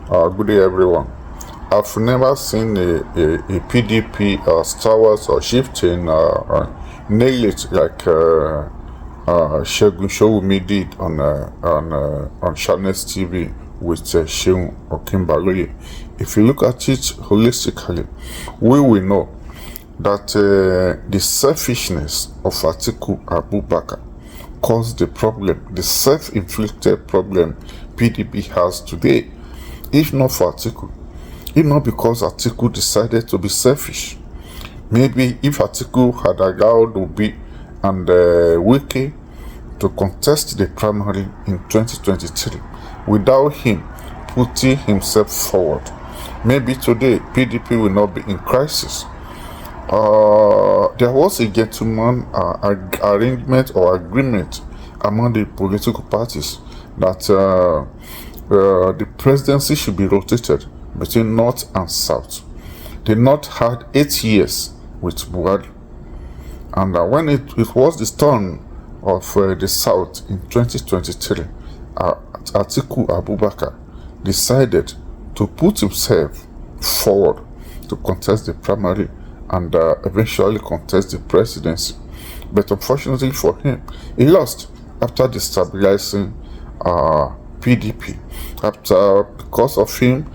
Good day, everyone. I've never seen a PDP stalwart or chieftain nail it like Showumi did on Channels TV with Sheun Okinbaloye. If you look at it holistically, we will know that the selfishness of Atiku Abubakar caused the problem, the self-inflicted problem PDP has today. If not for Atiku, if not because Atiku decided to be selfish, maybe if Atiku had allowed Obi and Wike to contest the primary in 2023 without him putting himself forward, maybe today PDP will not be in crisis. There was a gentleman arrangement or agreement among the political parties that the presidency should be rotated between North and South. The North had 8 years with Buhari, and when it was the turn of the South in 2023, Atiku Abubakar decided to put himself forward to contest the primary and eventually contest the presidency. But unfortunately for him, he lost after destabilizing PDP. Because of him,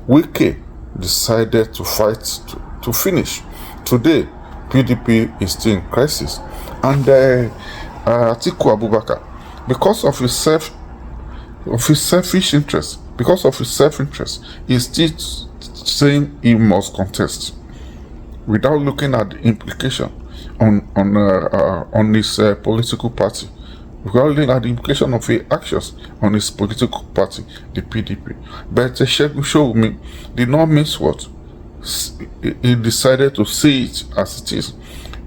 Wike decided to fight to finish. Today, PDP is still in crisis, and Atiku Abubakar, because of his selfish interest, he's still saying he must contest without looking at the implication on his political party, without looking at the implication of his actions on his political party, the PDP. But Showumi did not miss what he decided to see it as it is.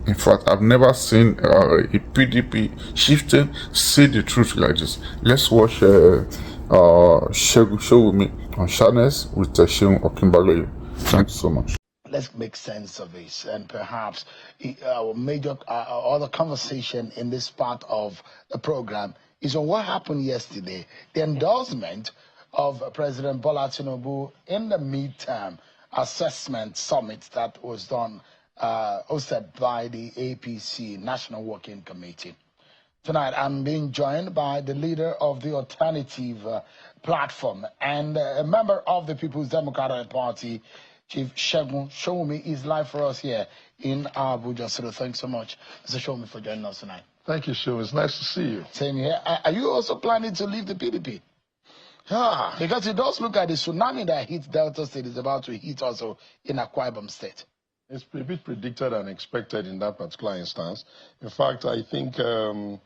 In fact, I've never seen a PDP chieftain say the truth like this. Let's watch Showumi on Channels with Sheun Okinbaloye. Thanks so much. Let's make sense of this, and perhaps our major other conversation in this part of the program is on what happened yesterday, the endorsement of President Bola Tinubu in the midterm assessment summit that was done, hosted by the APC National Working Committee. Tonight, I'm being joined by the leader of the alternative platform and a member of the People's Democratic Party, Chief Showumi, is live for us here in Abuja. So thanks so much, Mr. Showumi, for joining us tonight. Thank you, Showumi. It's nice to see you. Same here. Are you also planning to leave the PDP? Yeah, because it does look like the tsunami that hit Delta State is about to hit also in Akwa Ibom State. It's a bit predicted and expected in that particular instance. In fact, I think the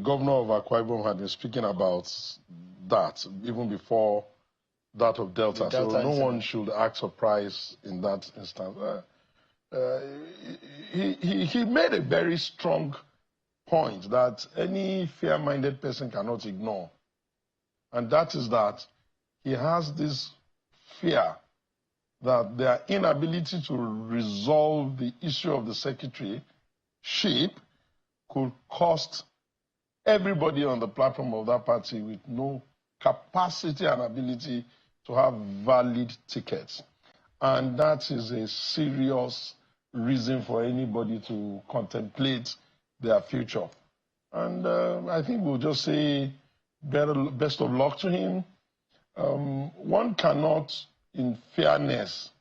governor of Akwa Ibom had been speaking about that even before that of Delta. So no one should act surprised in that instance. He made a very strong point that any fair-minded person cannot ignore. And that is that he has this fear that their inability to resolve the issue of the secretaryship could cost everybody on the platform of that party with no capacity and ability to have valid tickets. And that is a serious reason for anybody to contemplate their future. And I think we'll just say best of luck to him. One cannot, in fairness,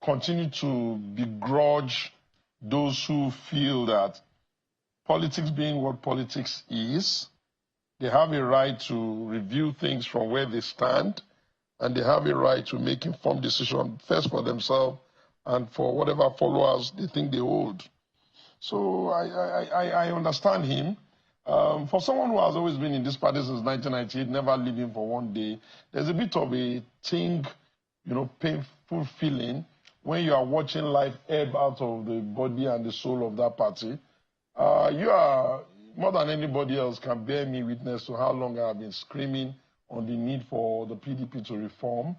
continue to begrudge those who feel that politics being what politics is, they have a right to review things from where they stand, and they have a right to make informed decisions, first for themselves and for whatever followers they think they hold. So I understand him. For someone who has always been in this party since 1998, never leaving for one day, there's a bit of a thing, painful feeling when you are watching life ebb out of the body and the soul of that party. You are, more than anybody else, can bear me witness to how long I have been screaming on the need for the PDP to reform.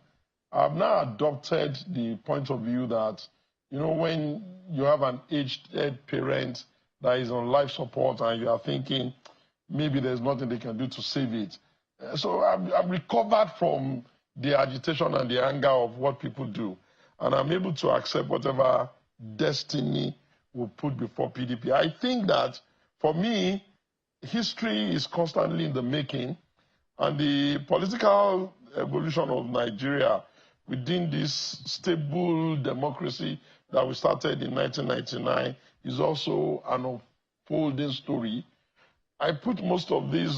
I've now adopted the point of view that, when you have an aged parent that is on life support and you are thinking maybe there's nothing they can do to save it, So I'm recovered from the agitation and the anger of what people do. And I'm able to accept whatever destiny will put before PDP. I think that, for me, history is constantly in the making. And the political evolution of Nigeria within this stable democracy that we started in 1999 is also an unfolding story. I put most of these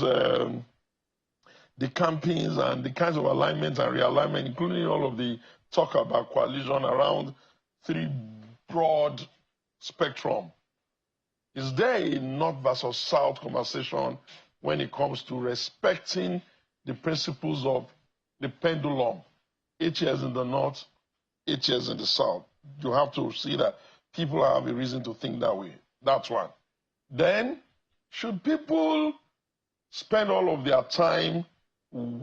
the campaigns and the kinds of alignment and realignment, including all of the talk about coalition, around three broad spectrum. Is there a North versus South conversation when it comes to respecting the principles of the pendulum? 8 years in the North, 8 years in the South. You have to see that people have a reason to think that way. That's one. Then, should people spend all of their time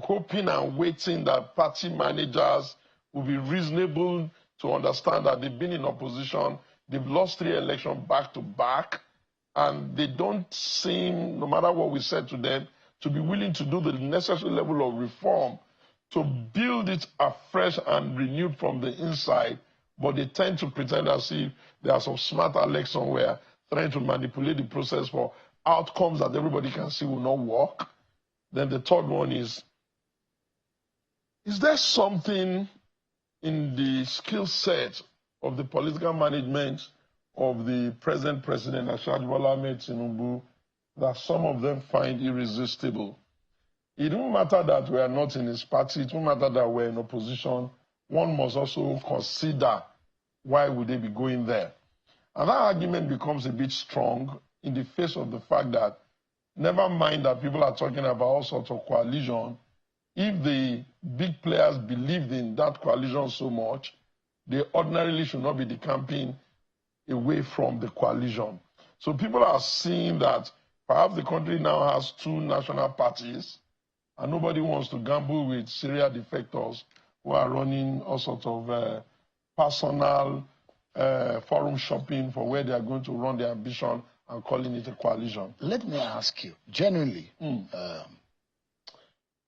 hoping and waiting that party managers will be reasonable to understand that they've been in opposition, they've lost 3 elections back to back, and they don't seem, no matter what we said to them, to be willing to do the necessary level of reform to build it afresh and renewed from the inside, but they tend to pretend as if there are some smart Alex somewhere trying to manipulate the process for outcomes that everybody can see will not work. Then the third one is there something in the skill set of the political management of the present president, Bola Ahmed Tinubu, that some of them find irresistible? It don't matter that we are not in his party, it don't matter that we're in opposition. One must also consider why would they be going there. And that argument becomes a bit strong in the face of the fact that, never mind that people are talking about all sorts of coalition, if the big players believed in that coalition so much, they ordinarily should not be decamping away from the coalition. So people are seeing that perhaps the country now has 2 national parties, and nobody wants to gamble with serial defectors who are running all sorts of personal forum shopping for where they are going to run their ambition and calling it a coalition. Let me ask you, genuinely,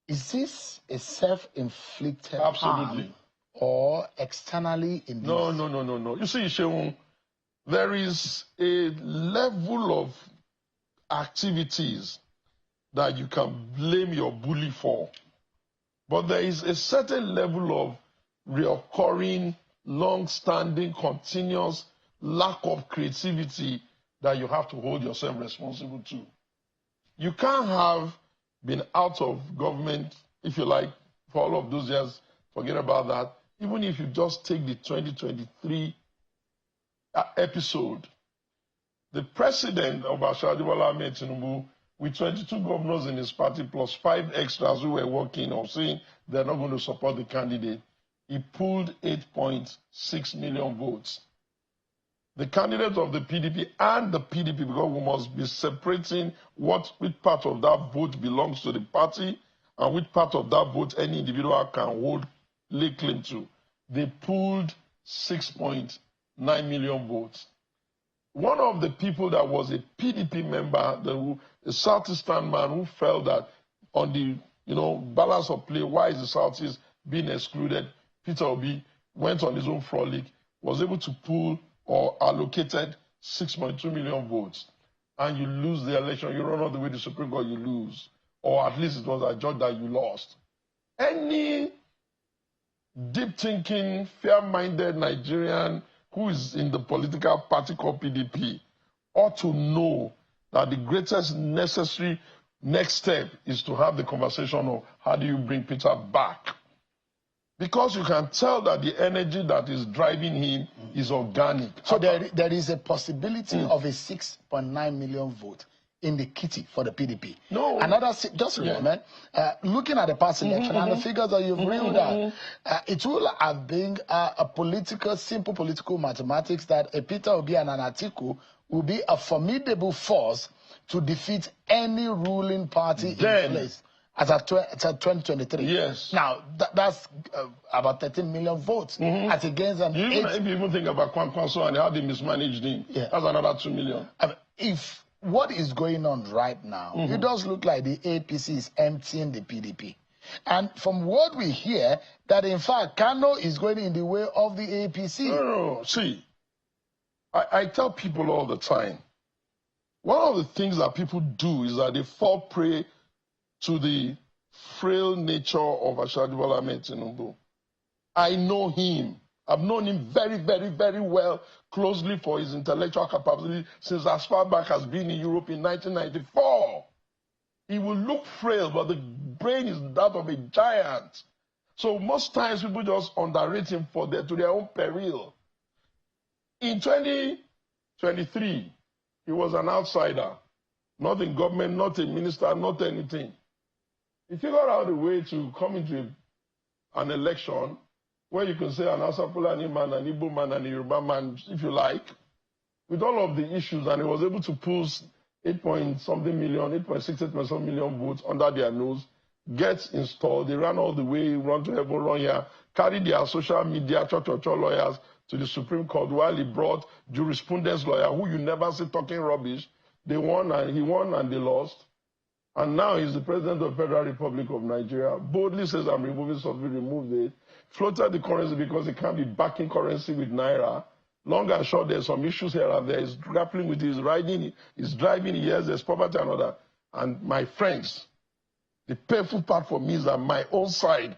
is this a self-inflicted harm or externally induced? No. You see, Showumi, there is a level of activities that you can blame your bully for. But there is a certain level of reoccurring, long-standing, continuous lack of creativity that you have to hold yourself responsible to. You can't have been out of government, if you like, for all of those years, forget about that. Even if you just take the 2023 episode, the president of Bola Ahmed Tinubu, with 22 governors in his party plus 5 extras who were working or saying they're not going to support the candidate, he pulled 8.6 million votes. The candidate of the PDP and the PDP, because we must be separating which part of that vote belongs to the party and which part of that vote any individual can lay claim to. They pulled 6.9 million votes. One of the people that was a PDP member, a Southeastern man who felt that on the balance of play, why is the Southeast being excluded? Peter Obi went on his own frolic, was able to pull or allocated 6.2 million votes. And you lose the election, you run all the way to Supreme Court, you lose. Or at least it was adjudged that you lost. Any deep-thinking, fair-minded Nigerian who is in the political party called PDP ought to know that the greatest necessary next step is to have the conversation of how do you bring Peter back. Because you can tell that the energy that is driving him is organic. So there is a possibility of a 6.9 million vote in the kitty for the PDP. No. Just a moment. Looking at the past election and the figures that you've reeled out, it will have been simple political mathematics that a Peter Obi and an Atiku will be a formidable force to defeat any ruling party in place. As at 2023. Yes. Now, that's about 13 million votes. As against an if you even think about Kwankwaso and how they mismanaged him, that's another 2 million. If what is going on right now, it does look like the APC is emptying the PDP. And from what we hear, that in fact, Kano is going in the way of the APC. No. See, I tell people all the time, one of the things that people do is that they fall prey to the frail nature of Asiwaju Bola Ahmed Tinubu. I know him. I've known him very, very, very well, closely for his intellectual capacity since as far back as being in Europe in 1994. He will look frail, but the brain is that of a giant. So most times people just underrate him to their own peril. In 2023, he was an outsider, not in government, not a minister, not anything. He figured out a way to come into an election where you can say an Hausa Fulani man, an Igbo man, and a Yoruba man, if you like, with all of the issues, and he was able to pull 8.something million, 8.6 million votes under their nose, get installed. They ran all the way, run to heaven, run here, carried their social media, church lawyers to the Supreme Court while he brought jurisprudence lawyer who you never see talking rubbish. They won, and he won, and they lost. And now he's the president of the Federal Republic of Nigeria. Boldly says, I'm removing something, removed it. Floated the currency because he can't be backing currency with Naira. Long and short, there's some issues here and there. He's grappling with his riding, he's driving, yes, there's poverty and other. And my friends, the painful part for me is that my own side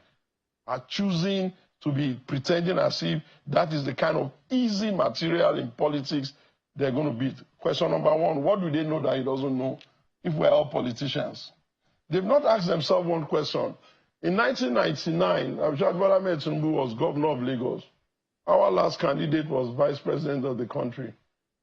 are choosing to be pretending as if that is the kind of easy material in politics they're going to beat. Question number one, what do they know that he doesn't know? If we're all politicians. They've not asked themselves one question. In 1999, Asiwaju Bola Ahmed Tinubu was governor of Lagos. Our last candidate was vice president of the country.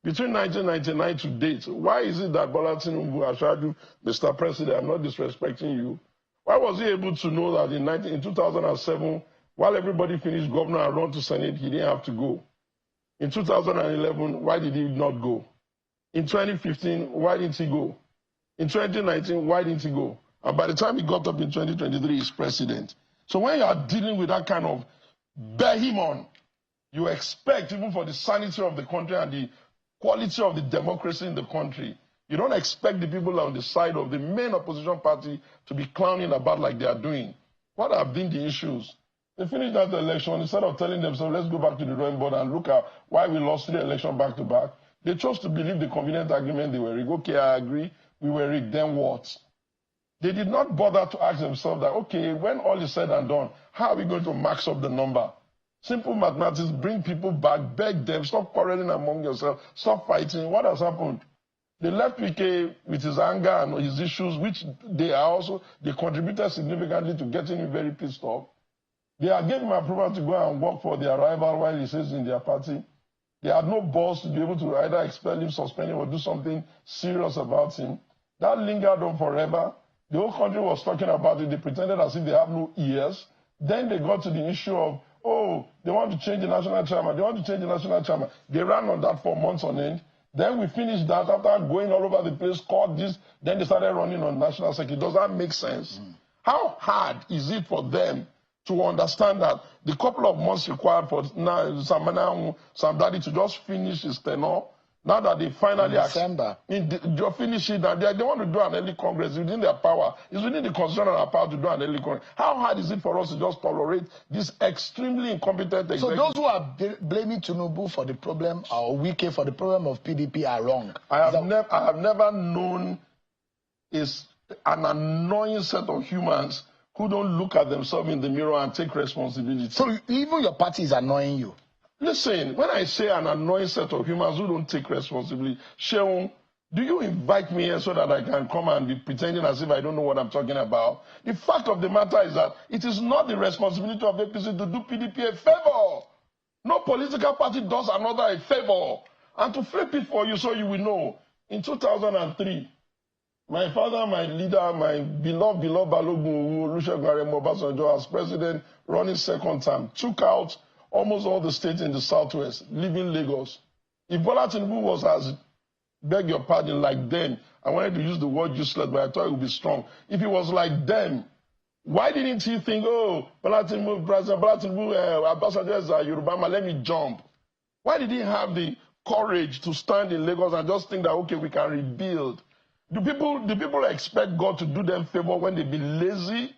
Between 1999 to date, why is it that Bola Tinubu, Asiwaju, Mr. President, I'm not disrespecting you, why was he able to know that in 2007, while everybody finished governor and run to Senate, he didn't have to go? In 2011, why did he not go? In 2015, why didn't he go? In 2019, why didn't he go? And by the time he got up in 2023, he's president. So when you are dealing with that kind of behemoth, you expect, even for the sanity of the country and the quality of the democracy in the country, you don't expect the people on the side of the main opposition party to be clowning about like they are doing. What have been the issues? They finished that election, instead of telling themselves, let's go back to the drawing board and look at why we lost 3 elections back to back, they chose to believe the convenient argument they were rigged. Okay, I agree. We were rigged, then what? They did not bother to ask themselves that, okay, when all is said and done, how are we going to max up the number? Simple mathematics, bring people back, beg them, stop quarreling among yourselves, stop fighting. What has happened? They left PK with his anger and his issues, which they contributed significantly to getting him very pissed off. They gave him approval to go and work for their rival while he says in their party. They had no balls to be able to either expel him, suspend him, or do something serious about him. That lingered on forever. The whole country was talking about it. They pretended as if they have no ears. Then they got to the issue of, oh, they want to change the national chairman. They want to change the national chairman. They ran on that for months on end. Then we finished that after going all over the place, caught this. Then they started running on national security. Does that make sense? How hard is it for them to understand that the couple of months required for Sam Daddy to just finish his tenure, now that they finally finish it, and they want to do an early Congress within their power. It's within the constitutional power to do an early Congress. How hard is it for us to just tolerate this extremely incompetent executive? So those who are blaming Tinubu for the problem, or Wike for the problem of PDP, are wrong. I have never known an annoying set of humans who don't look at themselves in the mirror and take responsibility. So even your party is annoying you? Listen, when I say an annoying set of humans who don't take responsibility, Showumi, do you invite me here so that I can come and be pretending as if I don't know what I'm talking about? The fact of the matter is that it is not the responsibility of APC to do PDP a favor. No political party does another a favor. And to flip it for you so you will know, in 2003, my father, my leader, my beloved Balogun Olusegun Aremo Obasanjo as president, running second term, took out almost all the states in the southwest, leaving Lagos. If Bola Tinubu was as, beg your pardon, like them, I wanted to use the word useless, but I thought it would be strong. If he was like them, why didn't he think, oh, Bola Tinubu, President Bola Tinubu, Obasanjo is a Yoruba man, let me jump? Why did he have the courage to stand in Lagos and just think that, okay, we can rebuild? Do people expect God to do them favor when they be lazy?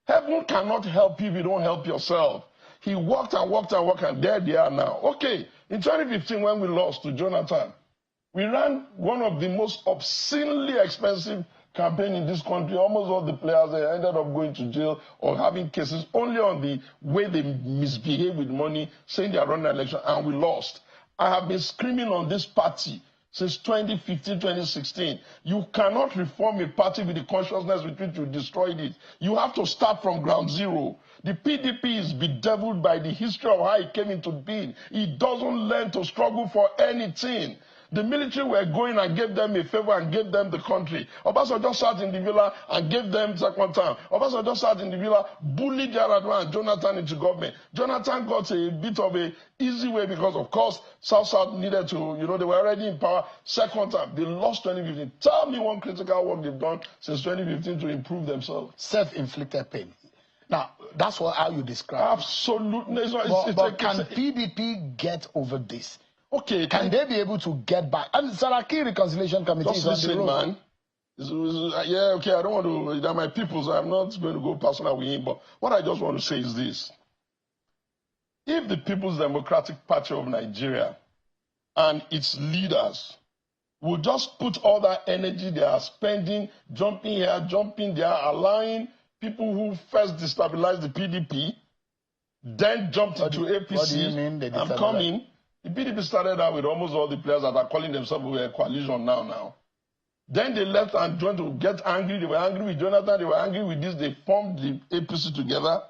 Heaven cannot help you if you don't help yourself. He worked and worked and worked, and there they are now. Okay, in 2015 when we lost to Jonathan, we ran one of the most obscenely expensive campaign in this country. Almost all the players ended up going to jail or having cases only on the way they misbehaved with money, saying they are running an election, and we lost. I have been screaming on this party since 2015, 2016. You cannot reform a party with the consciousness with which you destroyed it. You have to start from ground zero. The PDP is bedeviled by the history of how it came into being. It doesn't learn to struggle for anything. The military were going and gave them a favor and gave them the country. Obasanjo sat in the villa and gave them second term. Obasanjo sat in the villa, bullied Yaradua and Jonathan into government. Jonathan got a bit of a easy way because, of course, South needed to, they were already in power. Second time, they lost 2015. Tell me one critical work they've done since 2015 to improve themselves. Self-inflicted pain. Now, that's how you describe it. Absolutely. But can PDP get over this? Okay. Can they be able to get back? And Saraki Reconciliation Committee just is on the road. Man. Yeah, okay, I don't want to, they're my people, so I'm not going to go personal with him. But what I just want to say is this. If the People's Democratic Party of Nigeria and its leaders will just put all that energy they are spending, jumping here, jumping there, allowing people who first destabilized the PDP, then jumped into APC. What do you mean they I'm coming. The PDP started out with almost all the players that are calling themselves a coalition now. Then they left and joined to get angry. They were angry with Jonathan. They were angry with this. They formed the APC together.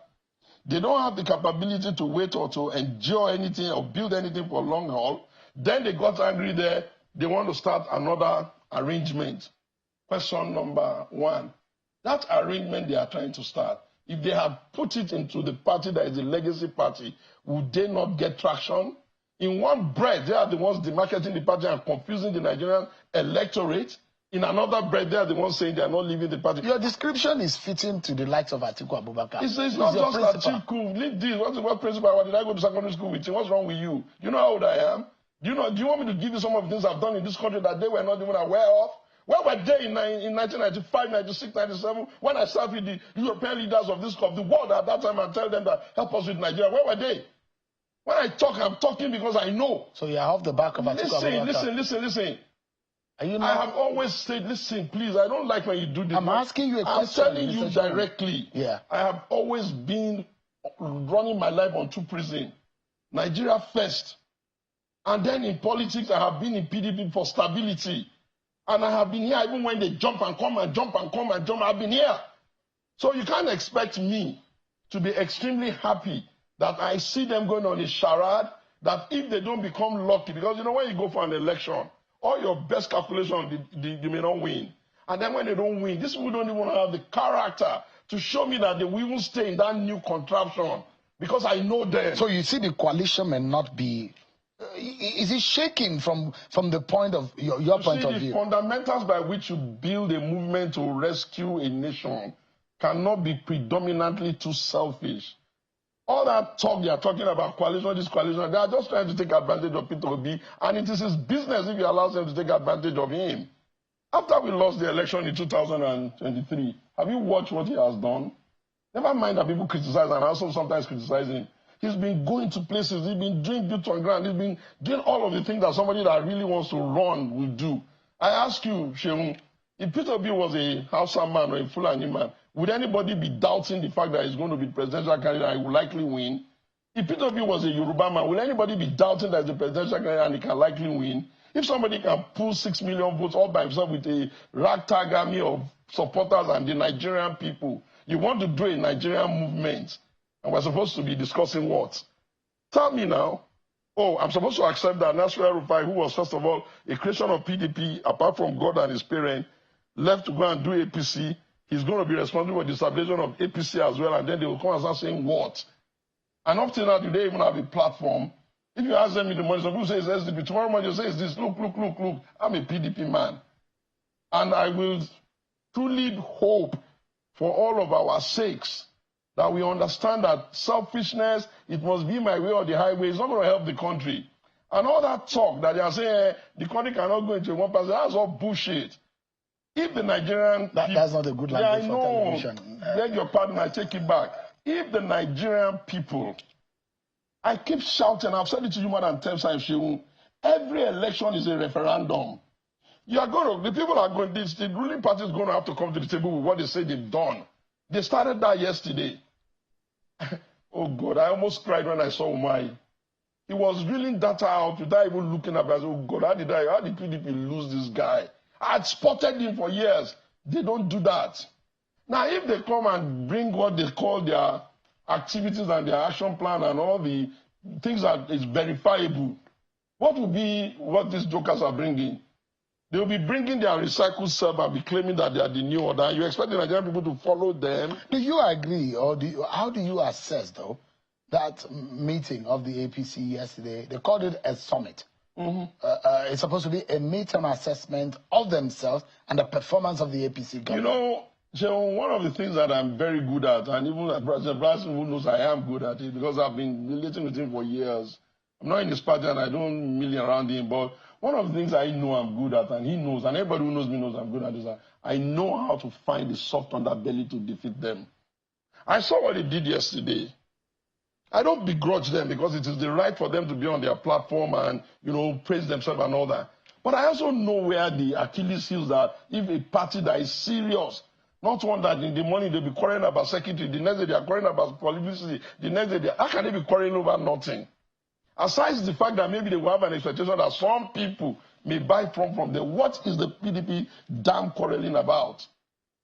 They don't have the capability to wait or to endure anything or build anything for long haul. Then they got angry there. They want to start another arrangement. Question number one. That arrangement they are trying to start, if they had put it into the party that is the legacy party, would they not get traction? In one breath, they are the ones demarketing the party and confusing the Nigerian electorate. In another breath, they are the ones saying they are not leaving the party. Your description is fitting to the likes of Atiku Abubakar. It's not just Atiku. Leave this. What principal? Why did I go to secondary school with you? What's wrong with you? You know how old I am? Do you want me to give you some of the things I've done in this country that they were not even aware of? Where were they in 1995, 96, 97, when I served with the European leaders of the world at that time and tell them that help us with Nigeria? Where were they? When I talk, I'm talking because I know. So you're off the back of Atiku Abubakar. Listen. Are you I have always said, listen, please, I don't like when you do this. I'm asking you a question. I'm telling you directly. Yeah. I have always been running my life on two prisons. Nigeria first. And then in politics, I have been in PDP for stability. And I have been here even when they jump and come and jump and come and jump. I've been here. So you can't expect me to be extremely happy that I see them going on a charade, that if they don't become lucky, because when you go for an election, all your best calculation, you may not win. And then when they don't win, these people don't even have the character to show me that they will even stay in that new contraption, because I know them. So you see the coalition may not be... is it shaking from the point of your point of view? The fundamentals by which you build a movement to rescue a nation cannot be predominantly too selfish. All that talk they are talking about coalition, this coalition, they are just trying to take advantage of Peter Obi, and it is his business if he allows them to take advantage of him. After we lost the election in 2023, have you watched what he has done? Never mind that people criticize and also sometimes criticize him. He's been going to places, he's been doing boots on ground, he's been doing all of the things that somebody that really wants to run will do. I ask you, Showumi, if Peter Obi was a Hausa man or a Fulani man, would anybody be doubting the fact that he's going to be presidential candidate and he will likely win? If Peter Obi was a Yoruba man, will anybody be doubting that he's a presidential candidate and he can likely win? If somebody can pull 6 million votes all by himself with a ragtag army of supporters and the Nigerian people, you want to do a Nigerian movement, and we're supposed to be discussing what? Tell me now. Oh, I'm supposed to accept that Nasir El-Rufai, who was first of all a creation of PDP, apart from God and his parents, left to go and do APC. He's going to be responsible for the establishment of APC as well, and then they will come and start saying what? And up till now, do they even have a platform? If you ask them in the morning, some people say it's SDP. Tomorrow morning, you say it's this. Look. I'm a PDP man. And I will truly hope for all of our sakes that we understand that selfishness, it must be my way or the highway, is not going to help the country. And all that talk that they are saying the country cannot go into one person, that's all bullshit. If the Nigerian that's not a good language for television. Beg your pardon, I take it back. If the Nigerian people, I keep shouting, I've said it to you more than 10 times, Showumi, every election is a referendum. You are going to, the people are going, the ruling party is going to have to come to the table with what they say they've done. They started that yesterday. Oh God, I almost cried when I saw Umai. He was reeling data out without even looking at it. I said, oh God, how did PDP lose this guy? I had spotted him for years. They don't do that. Now, if they come and bring what they call their activities and their action plan and all the things that is verifiable, what will be what these jokers are bringing? They will be bringing their recycled self and be claiming that they are the new order. You expect the Nigerian people to follow them? Do you agree, or how do you assess, though, that meeting of the APC yesterday? They called it a summit. It's supposed to be a midterm assessment of themselves and the performance of the APC government. You know, Joe, one of the things that I'm very good at, and even President Bryson who knows I am good at it because I've been relating with him for years. I'm not in his party and I don't million around him, but one of the things I know I'm good at, and he knows, and everybody who knows me knows I'm good at, is that I know how to find the soft underbelly to defeat them. I saw what they did yesterday. I don't begrudge them because it is the right for them to be on their platform and, you know, praise themselves and all that. But I also know where the Achilles heels that if a party that is serious, not one that in the morning they'll be quarreling about security, the next day they are quarreling about publicity, the next day how can they be quarreling over nothing? Aside the fact that maybe they will have an expectation that some people may buy from them, what is the PDP damn quarreling about?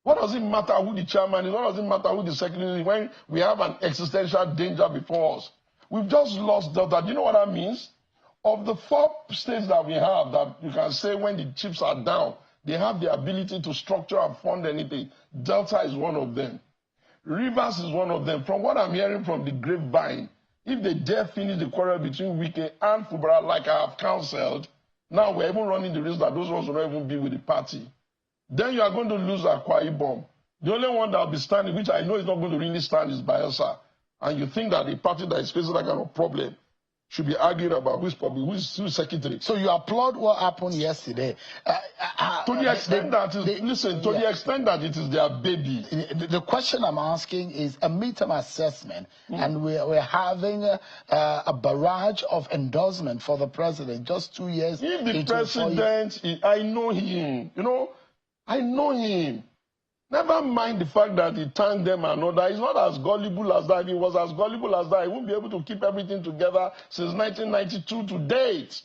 What does it matter who the chairman is? What does it matter who the secretary is when we have an existential danger before us? We've just lost Delta. Do you know what that means? Of the 4 states that we have that you can say when the chips are down, they have the ability to structure and fund anything. Delta is one of them. Rivers is one of them. From what I'm hearing from the grapevine, if they dare finish the quarrel between Wike and Fubara like I have counseled, now we're even running the risk that those ones will not even be with the party. Then you are going to lose Akwa Ibom. The only one that will be standing, which I know is not going to really stand, is Bayelsa. And you think that a party that is facing that kind of problem should be arguing about who's secretary. So you applaud what happened yesterday. To the extent the extent that it is their baby. The question I'm asking is a midterm assessment, and we're having a barrage of endorsement for the president just 2 years. If the president, I know him, you know, I know him. Never mind the fact that he thanked them and all that. He's not as gullible as that. If he was as gullible as that, he wouldn't be able to keep everything together since 1992 to date.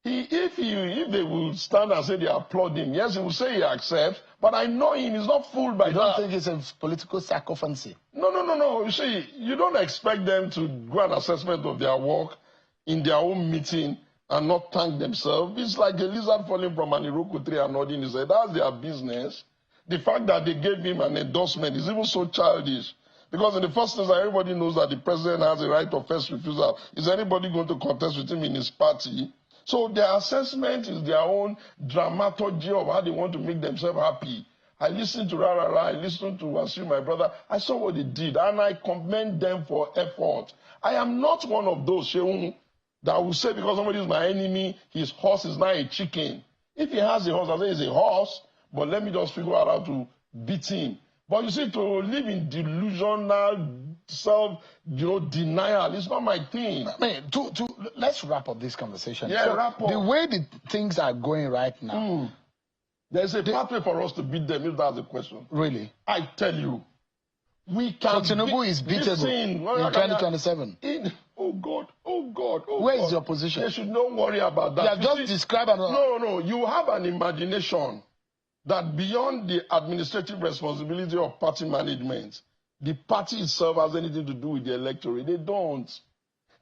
If they will stand and say they applaud him, yes, he will say he accepts, but I know him. He's not fooled by that. You don't think it's a political sycophancy? No. You see, you don't expect them to do an assessment of their work in their own meeting and not thank themselves. It's like a lizard falling from an Iroko tree and nodding his head. That's their business. The fact that they gave him an endorsement is even so childish. Because in the first instance, everybody knows that the president has a right of first refusal. Is anybody going to contest with him in his party? So their assessment is their own dramaturgy of how they want to make themselves happy. I listened to Rarara, I listened to Wasiu, my brother. I saw what they did, and I commend them for effort. I am not one of those, Showumi, that will say because somebody is my enemy, his horse is now a chicken. If he has a horse, I say it's a horse. But let me just figure out how to beat him. But you see, to live in delusional self-denial is not my thing. I mean, let's wrap up this conversation. Yeah, so wrap up. The way the things are going right now. There's a pathway for us to beat them, if that's the question. Really? I tell you. We can so Tinubu is beatable in 2027. Oh God. Where is your position? They should not worry about that. You have just described No. You have an imagination that beyond the administrative responsibility of party management, the party itself has anything to do with the electorate. They don't.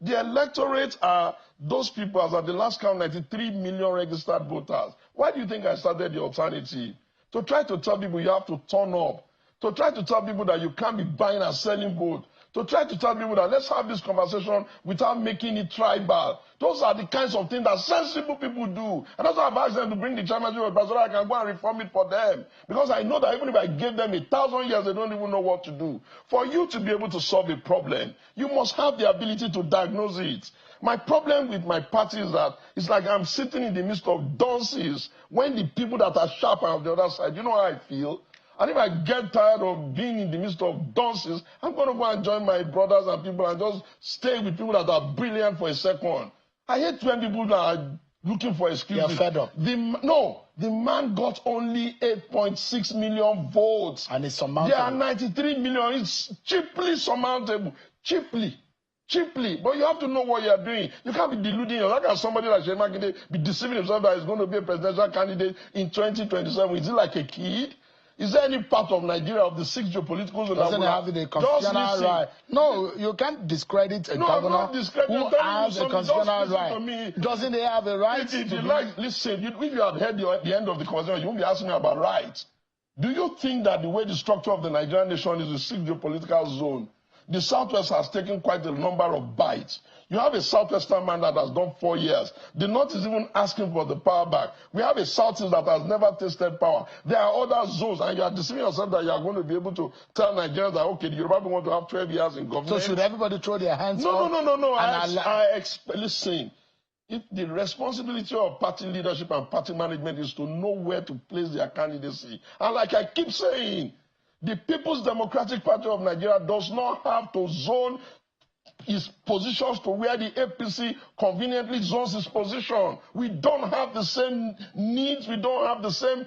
The electorate are those people, as at the last count, 93 million registered voters. Why do you think I started the alternative? To try to tell people you have to turn up. To try to tell people that you can't be buying and selling vote. to try to tell people that let's have this conversation without making it tribal. Those are the kinds of things that sensible people do. And that's why I've asked them to bring the chairmanship of so that I can go and reform it for them. Because I know that even if I gave them 1,000 years, they don't even know what to do. For you to be able to solve a problem, you must have the ability to diagnose it. My problem with my party is that it's like I'm sitting in the midst of dunces when the people that are sharp are on the other side. You know how I feel? And if I get tired of being in the midst of dunces, I'm going to go and join my brothers and people and just stay with people that are brilliant for a second. I hate when people that are looking for excuses. You're fed up. The man got only 8.6 million votes. And it's surmountable. There are 93 million. It's cheaply surmountable. Cheaply. But you have to know what you are doing. You can't be deluding yourself. How can somebody like Showumi be deceiving himself that he's going to be a presidential candidate in 2027? Is he like a kid? Is there any part of Nigeria, of the 6 geopolitical zones, doesn't have the constitutional right? No, you can't discredit a governor who has a constitutional right. Doesn't he have a right? If you like, listen, if you had heard the end of the conversation, you won't be asking me about rights. Do you think that the way the structure of the Nigerian nation is a 6 geopolitical zone, the Southwest has taken quite a number of bites? You have a Southwestern man that has done 4 years. The North is even asking for the power back. We have a Southeast that has never tasted power. There are other zones, and you are deceiving yourself that you are going to be able to tell Nigerians that, okay, the Yoruba people want to have 12 years in government. So should everybody throw their hands up? No. Listen, if the responsibility of party leadership and party management is to know where to place their candidacy. And like I keep saying, the People's Democratic Party of Nigeria does not have to zone its positions to where the APC conveniently zones its position. We don't have the same needs, we don't have the same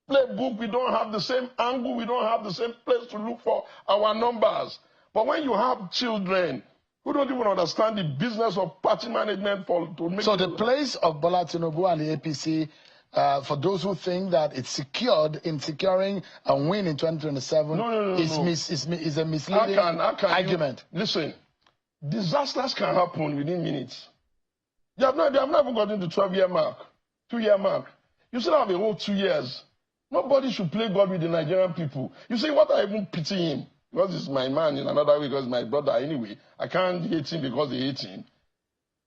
playbook, we don't have the same angle, we don't have the same place to look for our numbers. But when you have children who don't even understand the business of party management to make... So the place of Bola Tinubu and the APC, for those who think that it's secured in securing a win in 2027, is a misleading argument. Listen, disasters can happen within minutes. They have not even gotten to 12-year mark, 2-year mark. You still have a whole 2 years. Nobody should play God with the Nigerian people. You see, what I even pity him, because he's my man in another way, because he's my brother anyway. I can't hate him because they hate him.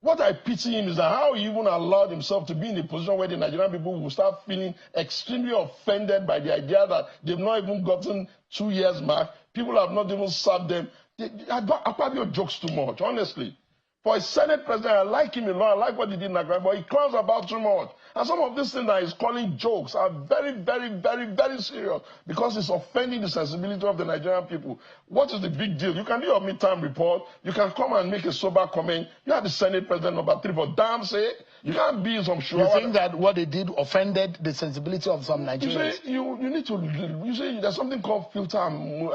What I pity him is that how he even allowed himself to be in a position where the Nigerian people will start feeling extremely offended by the idea that they've not even gotten 2 years mark. People have not even served them. Akpabio jokes too much, honestly. For a Senate president, I like him a lot. I like what he did in Nigeria, but he clowns about too much. And some of these things that he's calling jokes are very, very, very, very serious because it's offending the sensibility of the Nigerian people. What is the big deal? You can do your midterm report. You can come and make a sober comment. You are the Senate president number 3 for damn sake. You can't be some sure. You think that what they did offended the sensibility of some Nigerians? You need to. You see, there's something called filter and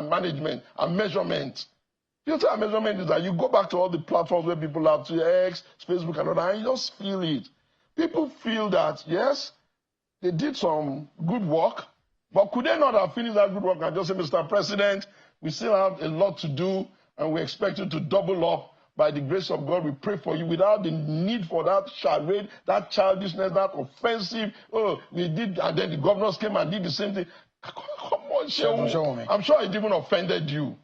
management and measurement. Filter and measurement is that you go back to all the platforms where people have to X, Facebook, and all that, and you just feel it. People feel that, yes, they did some good work, but could they not have finished that good work and just say, Mr. President, we still have a lot to do, and we expect you to double up. By the grace of God, we pray for you without the need for that charade, that childishness, that offensive, we did, and then the governors came and did the same thing. Come on, Showumi. I'm sure it even offended you.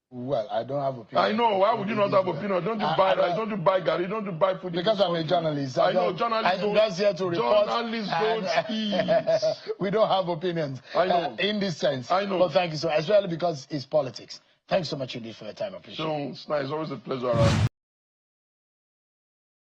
Well, I don't have opinion. I know. Why would you not have opinion? Don't you buy rice? Don't you buy gari? Don't you buy food? Because I'm a journalist. I know. Journalists I'm just here to report. Journalists don't speak. We don't have opinions. I know. In this sense. I know. But thank you so much. Especially because it's politics. Thanks so much indeed for your time. I appreciate it. It's nice. Always a pleasure.